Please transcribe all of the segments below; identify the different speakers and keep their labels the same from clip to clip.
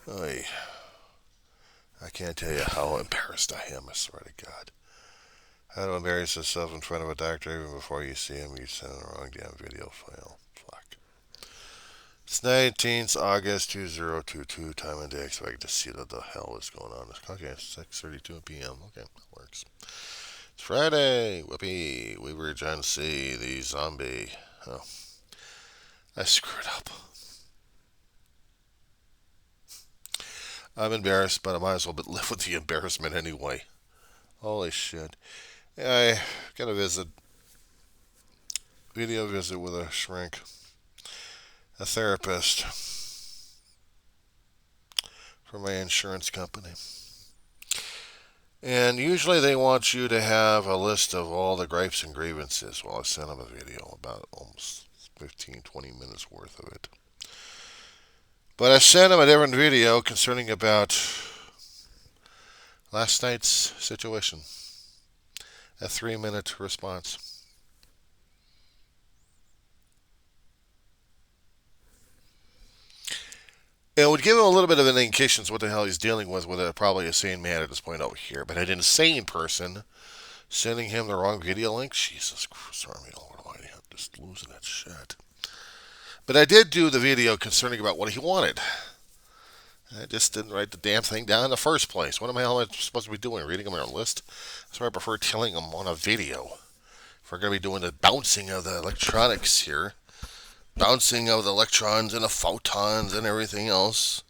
Speaker 1: Oy. I can't tell you how embarrassed I am, I swear to God. How to embarrass yourself in front of a doctor even before you see him, you send the wrong damn video file. Fuck. It's 19th August 2022. Time and day. Expect to see what the hell is going on. Okay, 6:32 p.m. Okay, that works. It's Friday. Whoopee. We were trying to see the zombie. Oh, I screwed up. I'm embarrassed, but I might as well live with the embarrassment anyway. Holy shit. I got a video visit with a shrink, a therapist for my insurance company. And usually they want you to have a list of all the gripes and grievances. Well, I sent them a video about almost 15, 20 minutes worth of it. But I sent them a different video concerning about last night's situation. A 3-minute response. It would give him a little bit of an indication as what the hell he's dealing with probably a sane man at this point over here. But an insane person sending him the wrong video link? Jesus Christ, Army, Lord Almighty, I'm just losing that shit. But I did do the video concerning about what he wanted. I just didn't write the damn thing down in the first place. What am I supposed to be doing? Reading them on a list? So I prefer telling them on a video. If we're going to be doing the bouncing of the electronics here, bouncing of the electrons and the photons and everything else,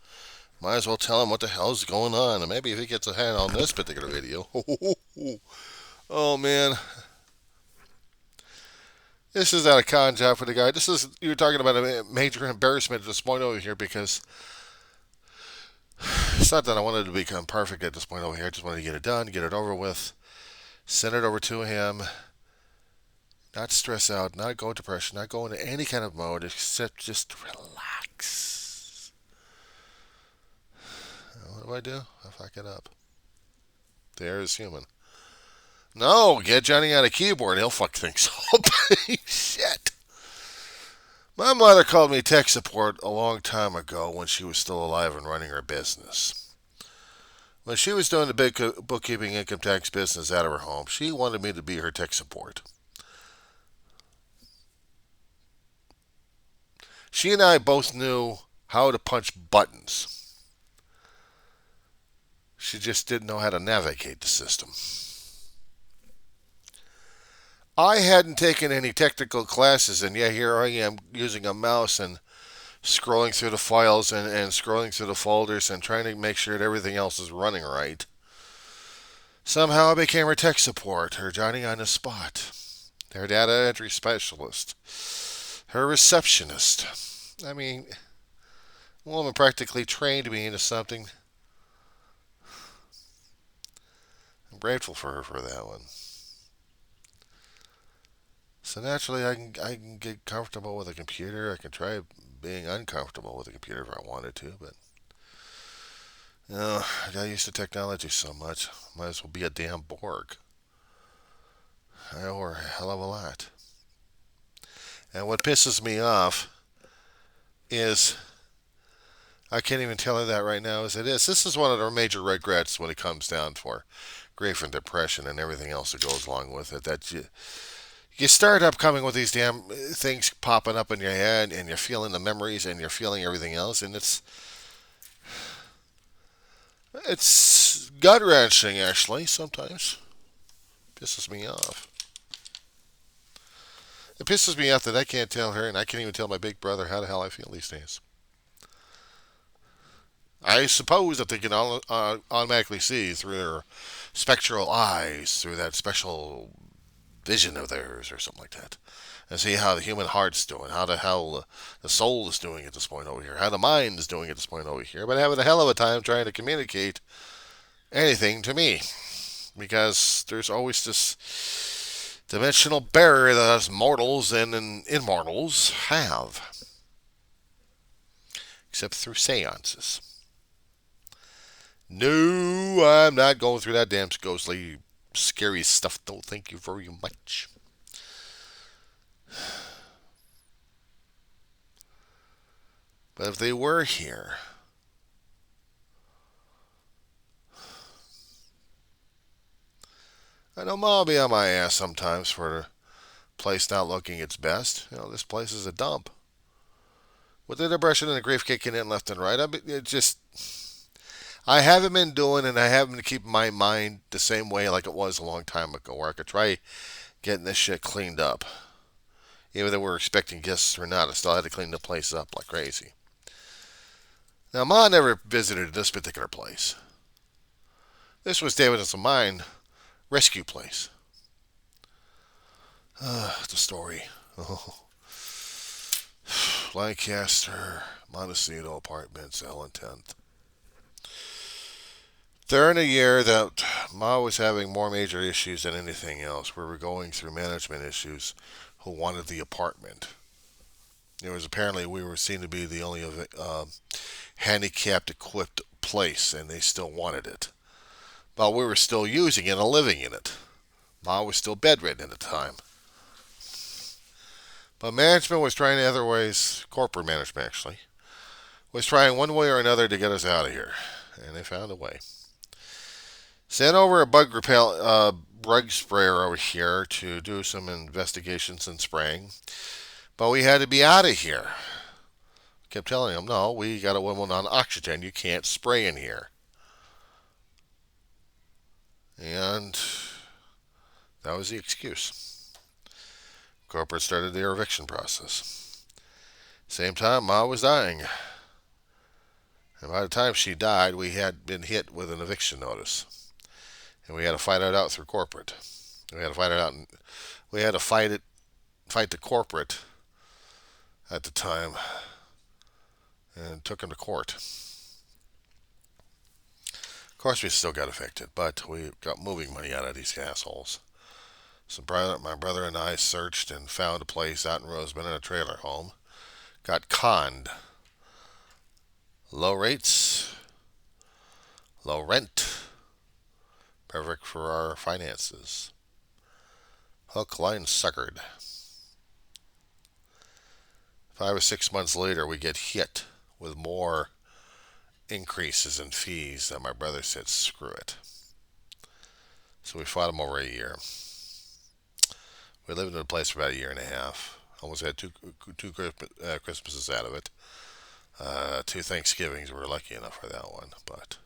Speaker 1: might as well tell him what the hell's going on. And maybe if he gets a hand on this particular video. Oh, man. This is not a con job for the guy. You're talking about a major embarrassment at this point over here because it's not that I wanted to become perfect at this point over here. I just wanted to get it done, get it over with, send it over to him, not stress out, not go into depression, not go into any kind of mode except just relax. What do? I fuck it up. There is human. No, get Johnny on a keyboard. He'll fuck things up. Shit. My mother called me tech support a long time ago when she was still alive and running her business. When she was doing the big bookkeeping income tax business out of her home, she wanted me to be her tech support. She and I both knew how to punch buttons. She just didn't know how to navigate the system. I hadn't taken any technical classes, and yet here I am using a mouse and scrolling through the files and scrolling through the folders and trying to make sure that everything else is running right. Somehow I became her tech support, her Johnny on the spot, her data entry specialist, her receptionist. I mean, a woman practically trained me into something. I'm grateful for her for that one. So naturally, I can get comfortable with a computer. I can try being uncomfortable with a computer if I wanted to, but I got used to technology so much. Might as well be a damn Borg. Or a hell of a lot. And what pisses me off is I can't even tell her that right now as it is. This is one of the major regrets when it comes down for grief and depression and everything else that goes along with it. That you start up coming with these damn things popping up in your head, and you're feeling the memories, and you're feeling everything else, and it's gut wrenching actually. Sometimes pisses me off. It pisses me off that I can't tell her, and I can't even tell my big brother how the hell I feel these days. I suppose that they can automatically see through their spectral eyes, through that special vision of theirs, or something like that, and see how the human heart's doing, how the hell the soul is doing at this point over here, how the mind is doing at this point over here. But having a hell of a time trying to communicate anything to me, because there's always this dimensional barrier that us mortals and immortals have, except through seances. No, I'm not going through that damn ghostly, scary stuff. Don't thank you very much. But if they were here, I know Ma will be on my ass sometimes for the place not looking its best. This place is a dump. With the depression and the grief kicking in left and right, I haven't been doing, and I haven't been keeping my mind the same way like it was a long time ago, where I could try getting this shit cleaned up. Even though we're expecting guests or not, I still had to clean the place up like crazy. Now, Ma never visited this particular place. This was David's mine rescue place. The story. Oh. Lancaster, Montecito Apartments, Ellen 10th. During a year that Ma was having more major issues than anything else, we were going through management issues who wanted the apartment. It was apparently we were seen to be the only handicapped equipped place, and they still wanted it. But we were still using it and living in it. Ma was still bedridden at the time. But management was trying other ways, corporate management actually, was trying one way or another to get us out of here. And they found a way. Sent over a bug sprayer over here to do some investigations and spraying. But we had to be out of here. Kept telling them, no, we got a woman on oxygen. You can't spray in here. And that was the excuse. Corporate started their eviction process. Same time, Ma was dying. And by the time she died, we had been hit with an eviction notice. And we had to fight it out through corporate. We had to fight it out. And we had to fight the corporate at the time, and took him to court. Of course, we still got evicted, but we got moving money out of these assholes. So my brother and I searched and found a place out in Roseman in a trailer home. Got conned. Low rates, low rent, perfect for our finances. Hook, line, suckered. 5 or 6 months later, we get hit with more increases in fees, and my brother said, screw it. So we fought him over a year. We lived in a place for about a year and a half. Almost had two Christmases out of it. 2 Thanksgivings. We were lucky enough for that one, but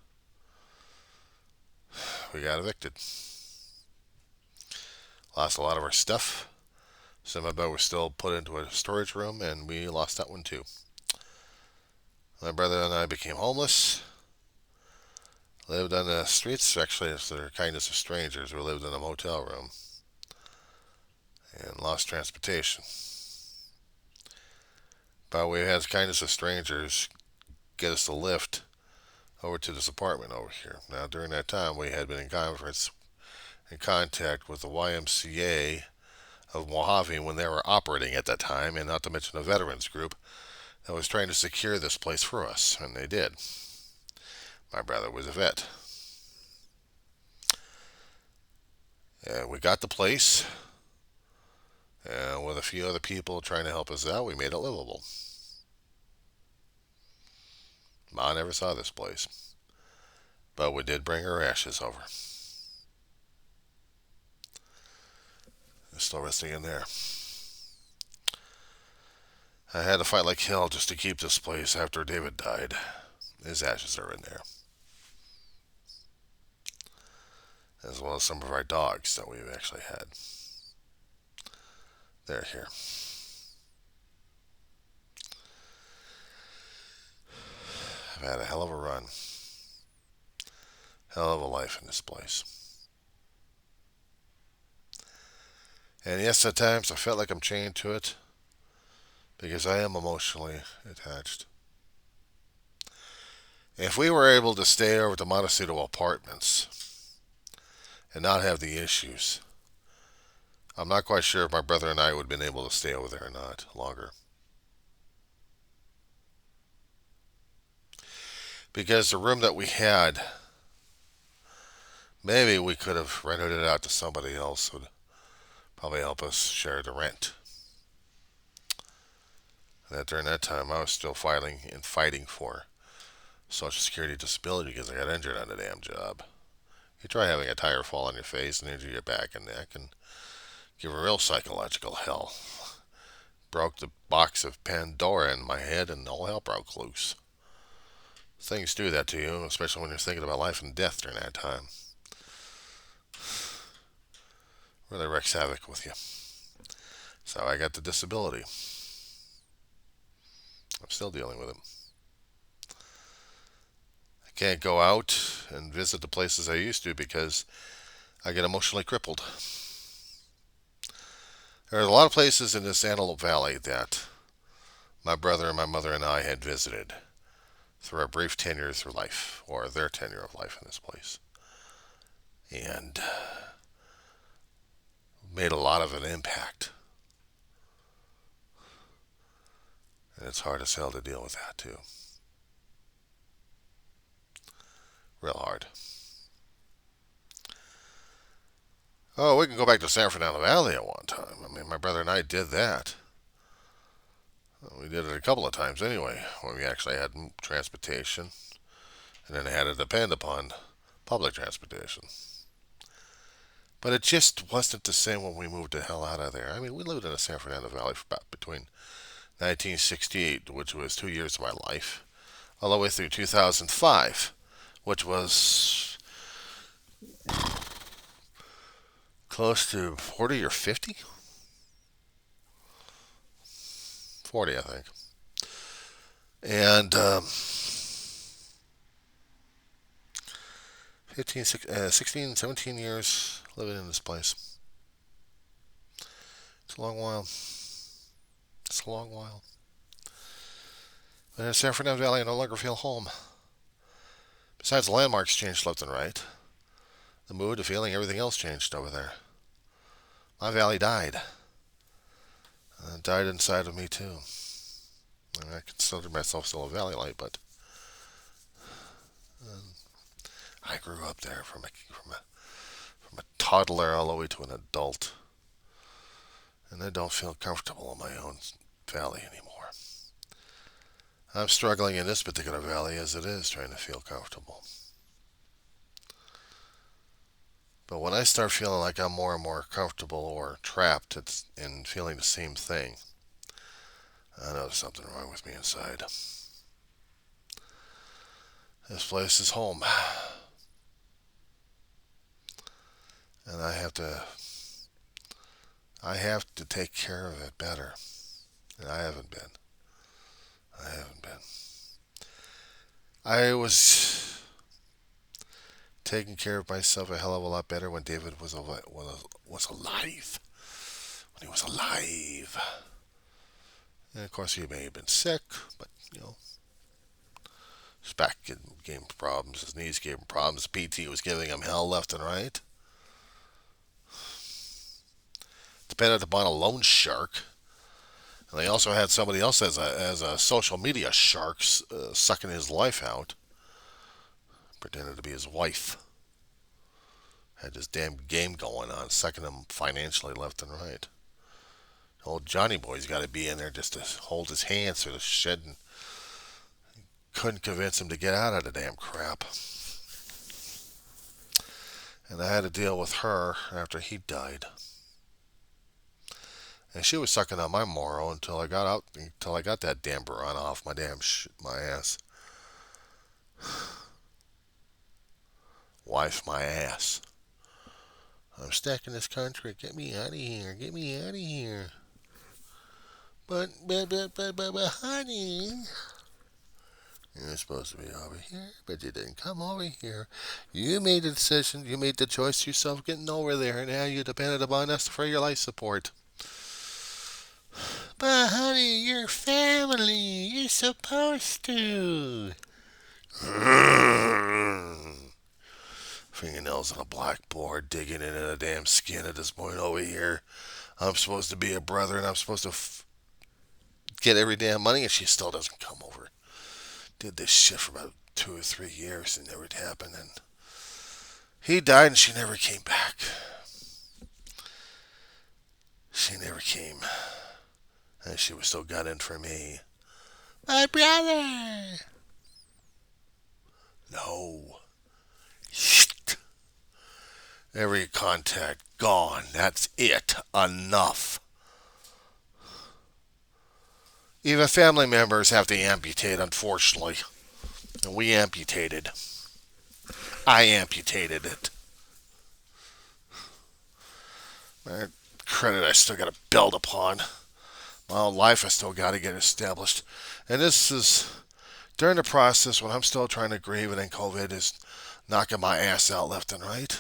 Speaker 1: we got evicted. Lost a lot of our stuff. Some of it was still put into a storage room, and we lost that one too. My brother and I became homeless. Lived on the streets. Actually, it's the kindness of strangers. We lived in a motel room. And lost transportation. But we had the kindness of strangers get us a lift over to this apartment over here. Now, during that time, we had been in contact with the YMCA of Mojave when they were operating at that time, and not to mention a veterans group that was trying to secure this place for us, and they did. My brother was a vet. And we got the place, and with a few other people trying to help us out, we made it livable. Ma never saw this place, but we did bring her ashes over. They're still resting in there. I had to fight like hell just to keep this place after David died. His ashes are in there, as well as some of our dogs that we've actually had. They're here. I've had a hell of a run. Hell of a life in this place. And yes, at times I felt like I'm chained to it, because I am emotionally attached. If we were able to stay over at the Montecito Apartments and not have the issues, I'm not quite sure if my brother and I would have been able to stay over there or not longer. Because the room that we had, maybe we could have rented it out to somebody else who would probably help us share the rent. And that during that time, I was still fighting for Social Security disability because I got injured on the damn job. You try having a tire fall on your face and injure your back and neck and give a real psychological hell. Broke the box of Pandora in my head and all hell broke loose. Things do that to you, especially when you're thinking about life and death during that time. Really wreaks havoc with you. So I got the disability. I'm still dealing with it. I can't go out and visit the places I used to because I get emotionally crippled. There are a lot of places in this Antelope Valley that my brother and my mother and I had visited through our brief tenure through life, or their tenure of life in this place, and made a lot of an impact. And it's hard as hell to deal with that, too. Real hard. Oh, we can go back to San Fernando Valley at one time. I mean, my brother and I did that. We did it a couple of times anyway, when we actually had transportation and then had to depend upon public transportation. But it just wasn't the same when we moved the hell out of there. I mean, we lived in the San Fernando Valley for about between 1968, which was 2 years of my life, all the way through 2005, which was close to 40 or 50? 40, I think. And 16, 17 years living in this place. It's a long while. It's a long while. But in San Fernando Valley, I no longer feel home. Besides, the landmarks changed left and right. The mood, the feeling, everything else changed over there. My valley died. It died inside of me, too. I mean, I consider myself still a valleyite, but I grew up there from a toddler all the way to an adult. And I don't feel comfortable in my own valley anymore. I'm struggling in this particular valley as it is, trying to feel comfortable. But when I start feeling like I'm more and more comfortable or trapped in feeling the same thing, I know there's something wrong with me inside. This place is home. And I have to take care of it better. And I haven't been. I was taking care of myself a hell of a lot better when David was alive. When he was alive. And of course, he may have been sick, but, his back gave him problems, his knees gave him problems, PT was giving him hell left and right. Depended upon a loan shark. And they also had somebody else as a social media shark sucking his life out. Pretended to be his wife. Had this damn game going on, sucking him financially left and right. Old Johnny Boy's got to be in there just to hold his hands through the shit, and couldn't convince him to get out of the damn crap. And I had to deal with her after he died. And she was sucking on my morrow until I got that damn Baron off my ass. Wife my ass. I'm stuck in this country. Get me out of here. Get me out of here. But, honey, you're supposed to be over here, but you didn't come over here. You made the decision. You made the choice yourself getting over there, and now you depended upon us for your life support. But, honey, you're family. You're supposed to. Fingernails on a blackboard, digging into the damn skin at this point over here. I'm supposed to be a brother, and I'm supposed to get every damn money, and she still doesn't come over. Did this shit for about 2 or 3 years, and never happened. And he died, and she never came back. She never came. And she was still gunning for me. My brother! No. Shit. Every contact gone. That's it. Enough. Even family members have to amputate, unfortunately. And we amputated. I amputated it. Credit I still got to build upon. My own life I still got to get established. And this is during the process when I'm still trying to grieve and then COVID is knocking my ass out left and right.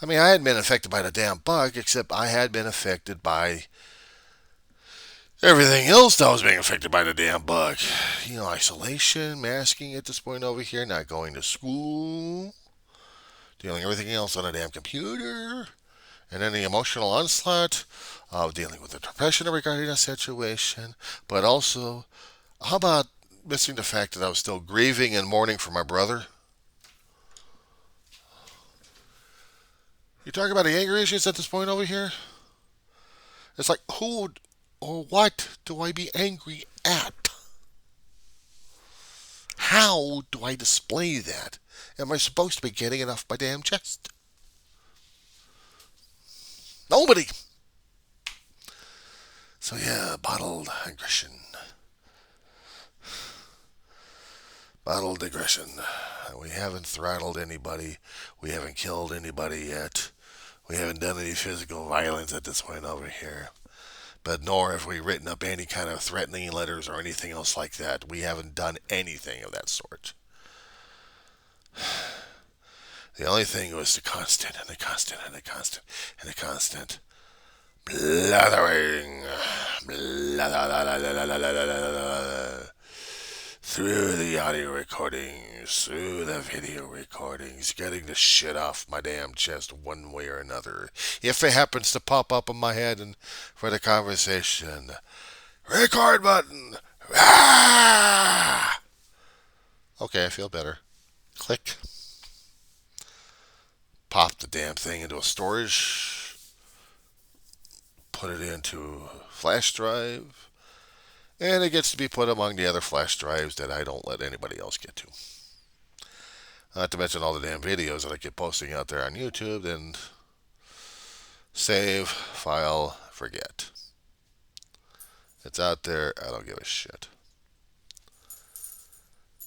Speaker 1: I mean, I hadn't been affected by the damn bug, except I had been affected by everything else that was being affected by the damn bug. You know, isolation, masking at this point over here, not going to school, dealing with everything else on a damn computer, and then the emotional onslaught of dealing with the depression regarding the situation, but also, how about missing the fact that I was still grieving and mourning for my brother? You talk about the anger issues at this point over here? It's like, who or what do I be angry at? How do I display that? Am I supposed to be getting it off my damn chest? Nobody. So yeah, bottled aggression. Bottled aggression. We haven't throttled anybody. We haven't killed anybody yet. We haven't done any physical violence at this point over here. But nor have we written up any kind of threatening letters or anything else like that. We haven't done anything of that sort. The only thing was the constant and the constant and the constant and the constant blathering. Through the audio recordings, through the video recordings, getting the shit off my damn chest one way or another. If it happens to pop up in my head and for the conversation, record button. Ah! Okay, I feel better. Click. Pop the damn thing into a storage. Put it into a flash drive. And it gets to be put among the other flash drives that I don't let anybody else get to. Not to mention all the damn videos that I keep posting out there on YouTube, and save, file, forget. It's out there, I don't give a shit.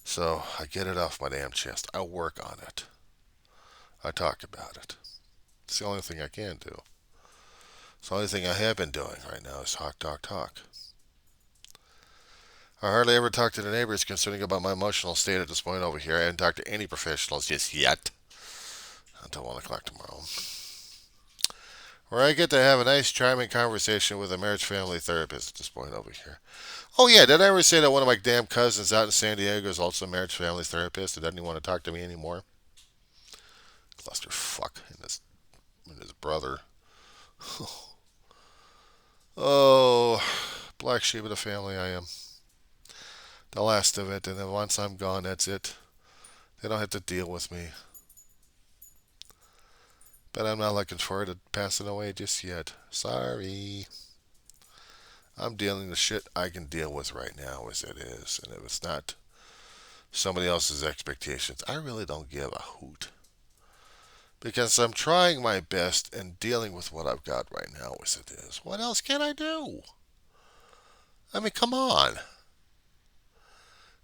Speaker 1: So I get it off my damn chest. I work on it. I talk about it. It's the only thing I can do. It's the only thing I have been doing right now is talk, talk, talk. I hardly ever talk to the neighbors concerning about my emotional state at this point over here. I haven't talked to any professionals just yet. Until 1 o'clock tomorrow. Where I get to have a nice, charming conversation with a marriage family therapist at this point over here. Oh, yeah, did I ever say that one of my damn cousins out in San Diego is also a marriage family therapist and doesn't even want to talk to me anymore? Clusterfuck and his brother. Oh, black sheep of the family I am. The last of it, and then once I'm gone, that's it. They don't have to deal with me. But I'm not looking forward to passing away just yet. Sorry. I'm dealing the shit I can deal with right now as it is. And if it's not somebody else's expectations, I really don't give a hoot. Because I'm trying my best and dealing with what I've got right now as it is. What else can I do? I mean, come on.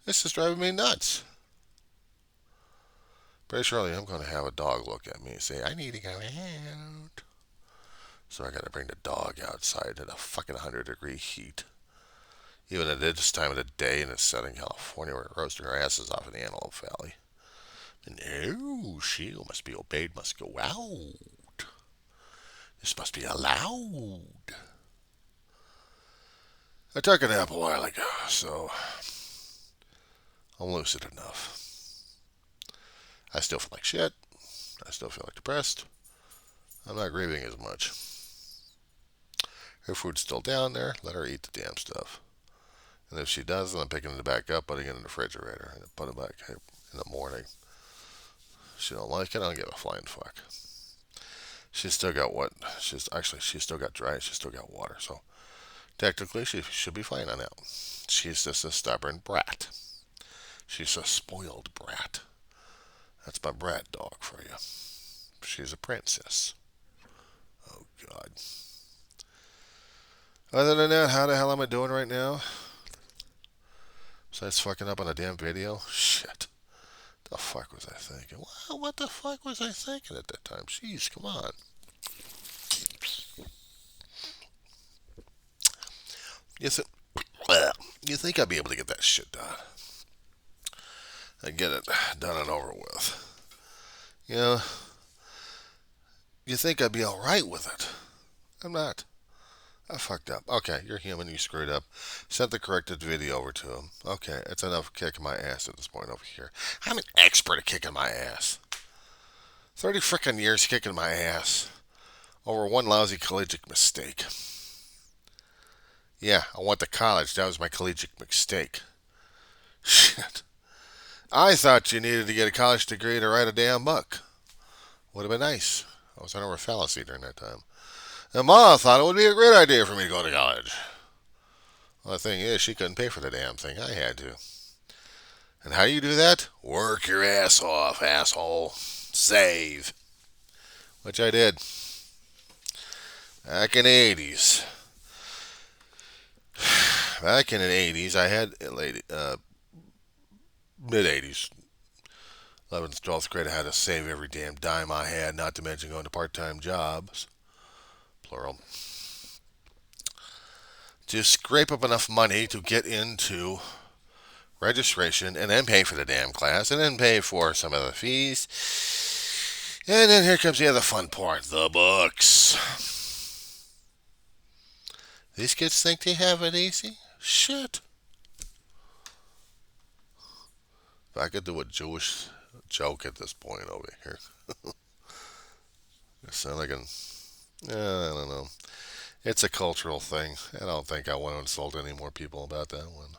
Speaker 1: This is driving me nuts. Pretty surely I'm going to have a dog look at me and say, I need to go out. So I got to bring the dog outside in a fucking 100-degree heat. Even at this time of the day in Southern California, we're roasting our asses off in the Antelope Valley. No, she must be obeyed, must go out. This must be allowed. I took a nap a while ago, so I'm lucid enough. I still feel like shit. I still feel like depressed. I'm not grieving as much. Her food's still down there. Let her eat the damn stuff. And if she doesn't, I'm picking it back up, putting it in the refrigerator, and put it back in the morning. If she don't like it, I don't give a flying fuck. She's still got what? She's still got dry. She's still got water. So technically, she should be fine on that. She's just a stubborn brat. She's a spoiled brat. That's my brat dog for you. She's a princess. Oh, God. Other than that, how the hell am I doing right now? Besides fucking up on a damn video? Shit. The fuck was I thinking? Well, what the fuck was I thinking at that time? Jeez, come on. You, th- you think I'd be able to get that shit done? And get it done and over with. You know, you think I'd be alright with it. I'm not. I fucked up. Okay, you're human. You screwed up. Sent the corrected video over to him. Okay, it's enough kicking my ass at this point over here. I'm an expert at kicking my ass. 30 frickin' years kicking my ass over one lousy collegiate mistake. Yeah, I went to college. That was my collegiate mistake. Shit. I thought you needed to get a college degree to write a damn book. Would have been nice. I was under a fallacy during that time. And Ma thought it would be a great idea for me to go to college. Well, the thing is, she couldn't pay for the damn thing. I had to. And how do you do that? Work your ass off, asshole. Save. Which I did. Back in the 80s. Back in the 80s, I had mid 80s, 11th, 12th grade, I had to save every damn dime I had, not to mention going to part-time jobs, plural, to scrape up enough money to get into registration and then pay for the damn class and then pay for some of the fees. And then here comes the other fun part, the books. These kids think they have it easy? Shit. If I could do a Jewish joke at this point over here. I sound like I don't know. It's a cultural thing. I don't think I want to insult any more people about that one.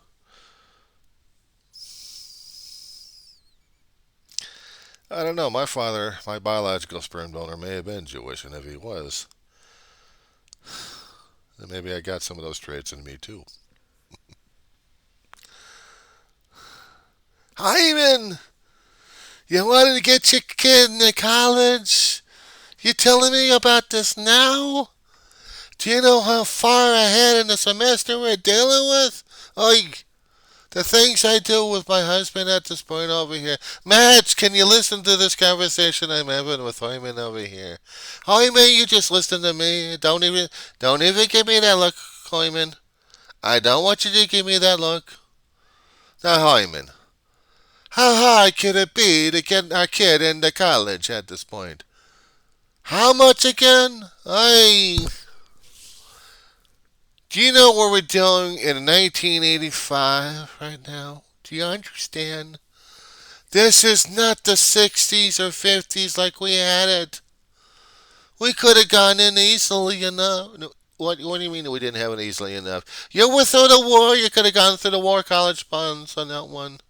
Speaker 1: I don't know. My father, my biological sperm donor, may have been Jewish, and if he was, then maybe I got some of those traits in me too. Hyman, you wanted to get your kid into college? You telling me about this now? Do you know how far ahead in the semester we're dealing with? Oh, the things I do with my husband at this point over here. Madge, can you listen to this conversation I'm having with Hyman over here? Hyman, you just listen to me. Don't even give me that look, Hyman. I don't want you to give me that look. Now, Hyman, how hard could it be to get our kid into college at this point? How much again? Do you know what we're doing in 1985 right now? Do you understand? This is not the 60s or 50s like we had it. We could have gone in easily enough. No, what do you mean we didn't have it easily enough? You were through the war. You could have gone through the war college bonds on that one.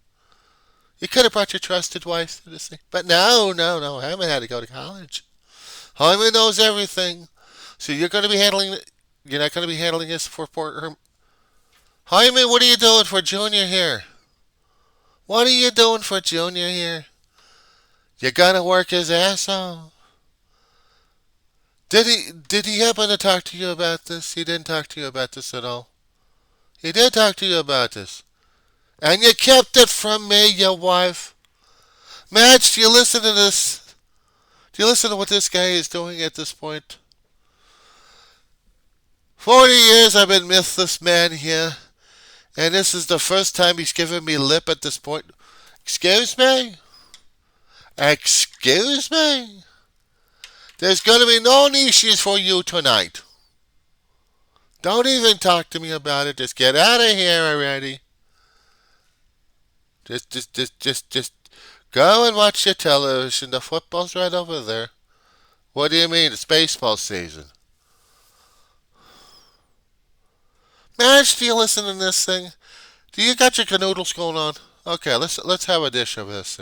Speaker 1: You could have brought your trusted wife to this thing. But no. Hammond had to go to college. Hyman knows everything. So you're going to be handling. You're not going to be handling this for poor Hyman, what are you doing for Junior here? What are you doing for Junior here? You're going to work his ass off. Did he happen to talk to you about this? He didn't talk to you about this at all. He did talk to you about this. And you kept it from me, your wife. Madge, do you listen to this? Do you listen to what this guy is doing at this point? 40 years I've been with this man here, and this is the first time he's given me lip at this point. Excuse me? Excuse me? There's going to be no niches for you tonight. Don't even talk to me about it. Just get out of here already. Just go and watch your television. The football's right over there. What do you mean? It's baseball season. Madge, do you listen to this thing? Do you got your canoodles going on? Okay, let's have a dish of this.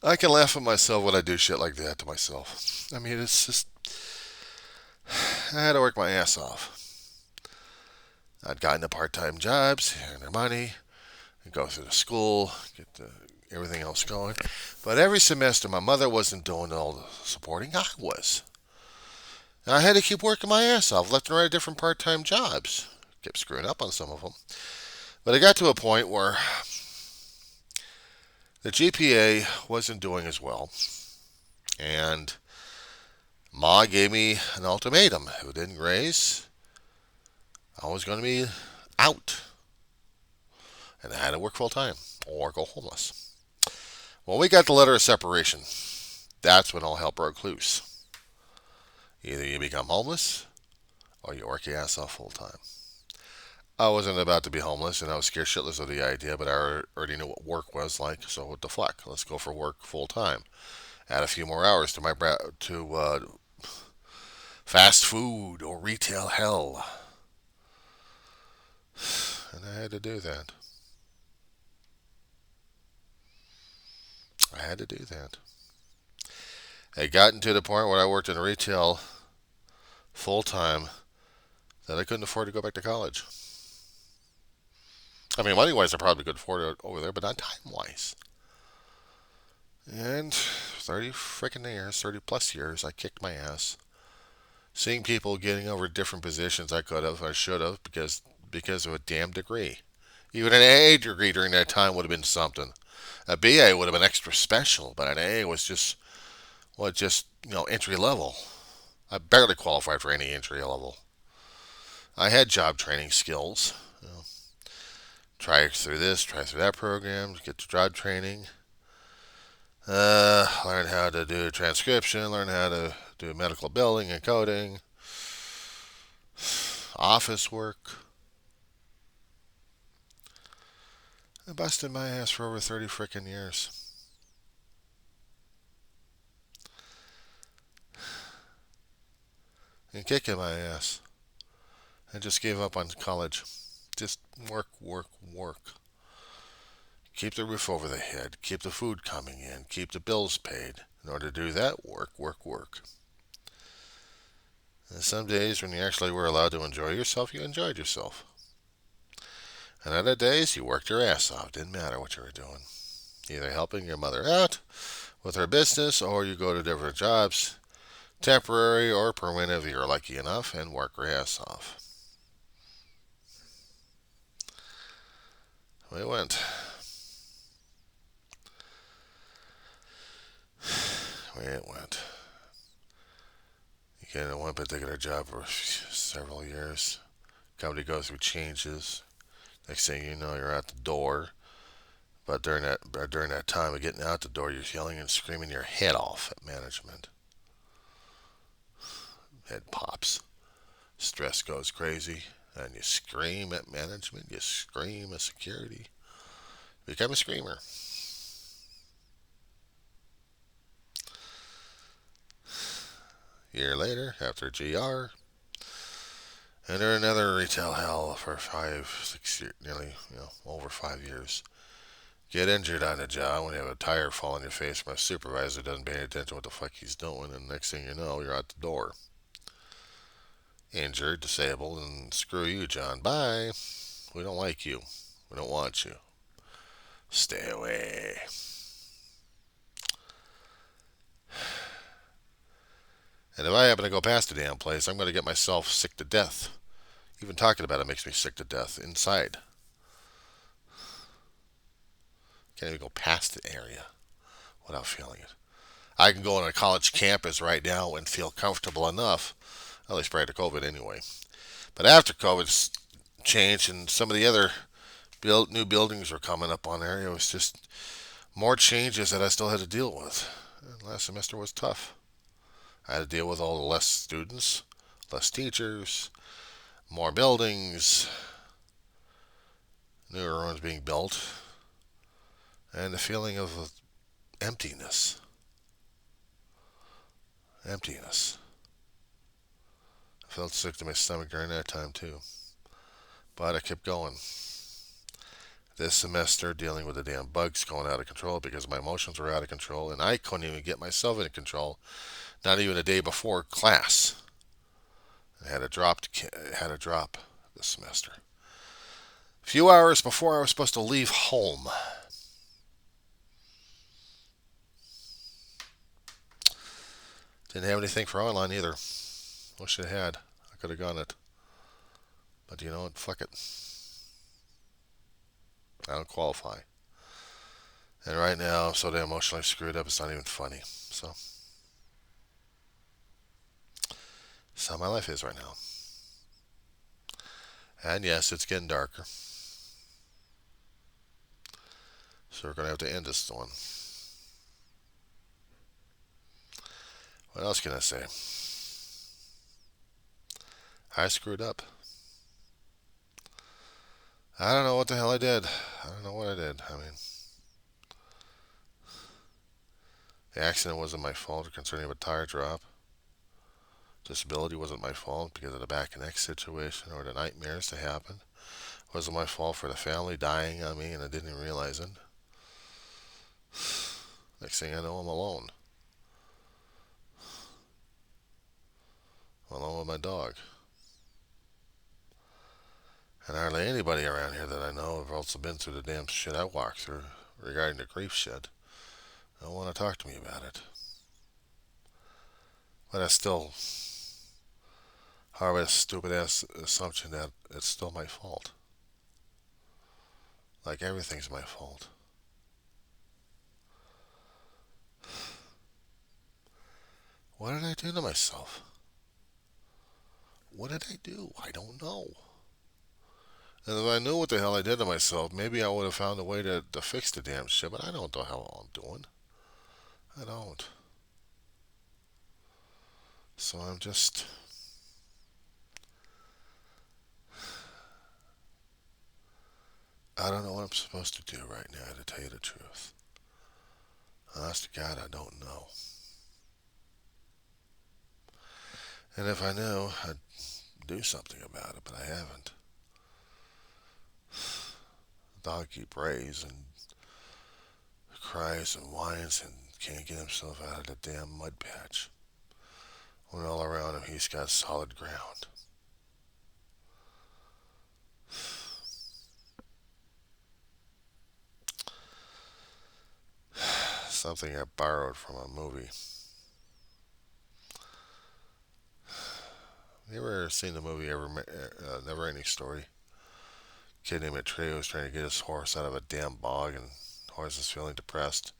Speaker 1: I can laugh at myself when I do shit like that to myself. I mean, it's just I had to work my ass off. I'd gotten the part-time jobs, earning money, go through the school, get everything else going. But every semester, my mother wasn't doing all the supporting. I was. And I had to keep working my ass off, left and right, different part-time jobs. Kept screwing up on some of them. But I got to a point where the GPA wasn't doing as well, and Ma gave me an ultimatum. If it didn't raise, I was going to be out, and I had to work full time or go homeless. When we got the letter of separation, that's when all hell broke loose. Either you become homeless or you work your ass off full time. I wasn't about to be homeless, and I was scared shitless of the idea, but I already knew what work was like, so what the fuck? Let's go for work full time. Add a few more hours to my fast food or retail hell, and I had to do that. I had to do that. It gotten to the point where I worked in retail full time that I couldn't afford to go back to college. I mean, money wise, I probably could afford it over there, but not time wise. And 30 freaking years, 30 plus years, I kicked my ass. Seeing people getting over different positions I could have, I should have, because of a damn degree. Even an AA degree during that time would have been something. A BA would have been extra special, but an AA was just entry level. I barely qualified for any entry level. I had job training skills. Try through this, try through that program, get to job training. Learn how to do transcription, learn how to do medical billing and coding, office work. I busted my ass for over 30 frickin' years. And kicking my ass. I just gave up on college. Just work, work, work. Keep the roof over the head, keep the food coming in, keep the bills paid. In order to do that, work, work, work. And some days when you actually were allowed to enjoy yourself, you enjoyed yourself. And other days, you worked your ass off. Didn't matter what you were doing. Either helping your mother out with her business, or you go to different jobs, temporary or permanent if you're lucky enough, and work your ass off. We went. It went. You get in one particular job for several years. Company goes through changes. Next thing you know, you're out the door. But during that time of getting out the door, you're yelling and screaming your head off at management. Head pops. Stress goes crazy. And you scream at management. You scream at security. Become a screamer. A year later, after GR, enter another retail hell for 5, 6 years, nearly, over 5 years. Get injured on the job when you have a tire fall on your face from a supervisor doesn't pay attention to what the fuck he's doing, and next thing you know, you're out the door. Injured, disabled, and screw you, John. Bye. We don't like you. We don't want you. Stay away. And if I happen to go past the damn place, I'm going to get myself sick to death. Even talking about it makes me sick to death inside. Can't even go past the area without feeling it. I can go on a college campus right now and feel comfortable enough, at least prior to COVID anyway. But after COVID's changed and some of the other new buildings were coming up on there, it was just more changes that I still had to deal with. And last semester was tough. I had to deal with all the less students, less teachers, more buildings, newer ones being built, and the feeling of emptiness. Emptiness. I felt sick to my stomach during that time too. But I kept going. This semester, dealing with the damn bugs going out of control because my emotions were out of control, and I couldn't even get myself in control. Not even a day before class. I had a drop this semester. few hours before I was supposed to leave home. Didn't have anything for online either. Wish I had. I could have gone it. But you know what? Fuck it. I don't qualify. And right now, I'm so damn emotionally screwed up, it's not even funny. So, that's how my life is right now. And yes, it's getting darker. So we're going to have to end this one. What else can I say? I screwed up. I don't know what the hell I did. I don't know what I did. I mean, the accident wasn't my fault concerning a tire drop. Disability wasn't my fault because of the back and neck situation or the nightmares that happened. It wasn't my fault for the family dying on me and I didn't even realize it. Next thing I know, I'm alone. I'm alone with my dog. And hardly anybody around here that I know have also been through the damn shit I walked through regarding the grief shit. Don't want to talk to me about it. But I still harbor a stupid ass assumption that it's still my fault. Like everything's my fault. What did I do to myself? What did I do? I don't know. And if I knew what the hell I did to myself, maybe I would have found a way to fix the damn shit, but I don't know how I'm doing. I don't. So I'm just. I don't know what I'm supposed to do right now, to tell you the truth. Honest to God, I don't know. And if I knew, I'd do something about it, but I haven't. The dog keeps brays and cries and whines and can't get himself out of the damn mud patch. When all around him he's got solid ground. Something I borrowed from a movie. You ever seen the movie Never Ending Story? A kid named Atreyu was trying to get his horse out of a damn bog, and the horse is feeling depressed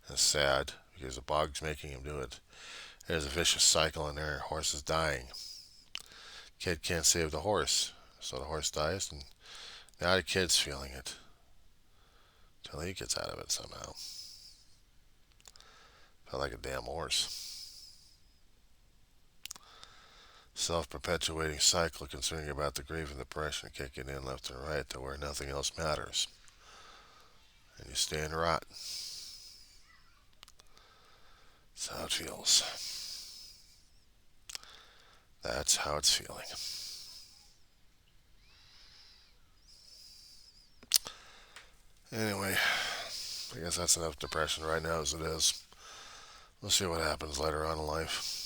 Speaker 1: and sad because the bog's making him do it. There's a vicious cycle in there. The horse is dying. Kid can't save the horse, so the horse dies, and now the kid's feeling it until he gets out of it somehow. Felt like a damn horse. Self-perpetuating cycle concerning about the grief and depression kicking in left and right to where nothing else matters. And you stay in rot. That's how it feels. That's how it's feeling. Anyway, I guess that's enough depression right now as it is. We'll see what happens later on in life.